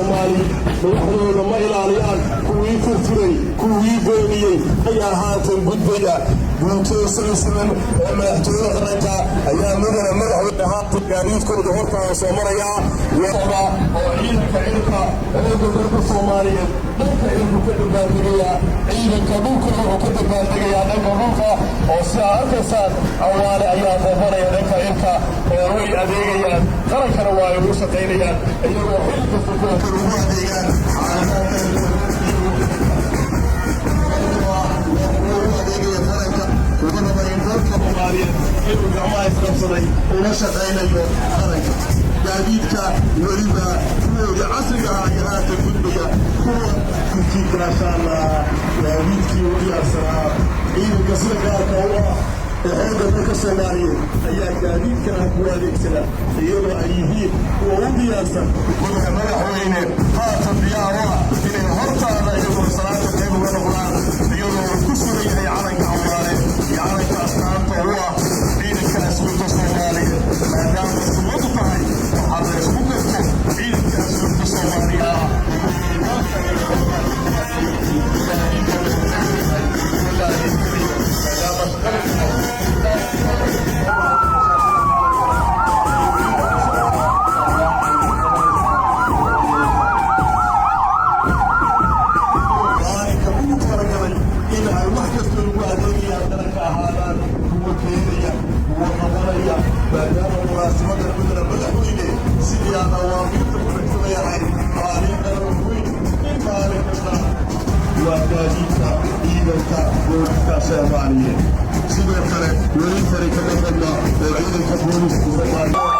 madaxdooda ma ilaaliyaan kuwii furfuray kuwii beeniyey ayaa haatan gudbaya guutoo silsilan ee madaxtooyada qaranka ayaa mudana madaxweyne haatan gaadiidkooda hortaada soo maraya wada oo ciidanka cirka ee gobolka Soomaaliyeed dhanka inuu ka dabaaldegaya ciidanka dhulka oo ka dabaaldegaya dhanka dhulka oo si arkaysaan awaale ayaa qoobanaya dhanka cirka oo way adeegayaan qarankana waa ay ugu shaqaynayaan iyagoo xil kasta ku ugu adeegaan inuu gacmaha isqabsaday una shaqaynayo qaranka gaadiidka weliba kuwooda casriga ah iyo haatan gudbaya kuwa kutiikaashaana gaadiidkii u diyaarsanaa ciidanka sida gaarka u ah xoogga dalka Soomaaliyeed ayaa gaadiidkan ku adeegsada iyadoo ay yihiin kuwa u diyaarsan madaxweyne haatan diyaar u ah inay hortaada iyagoo salaada qayb uga noqdaan iyadoo ku sugan yahay calanka Cawlaane iyo calanka astaanta u ah ciidanka asluubta Soomaaliyeed maadaama sunnadu tahay waxaad la isku garto ciidanka asluubta Soomaaliyeed sidoo kale weli fari kama badna ciidanka booliska Soomaaliya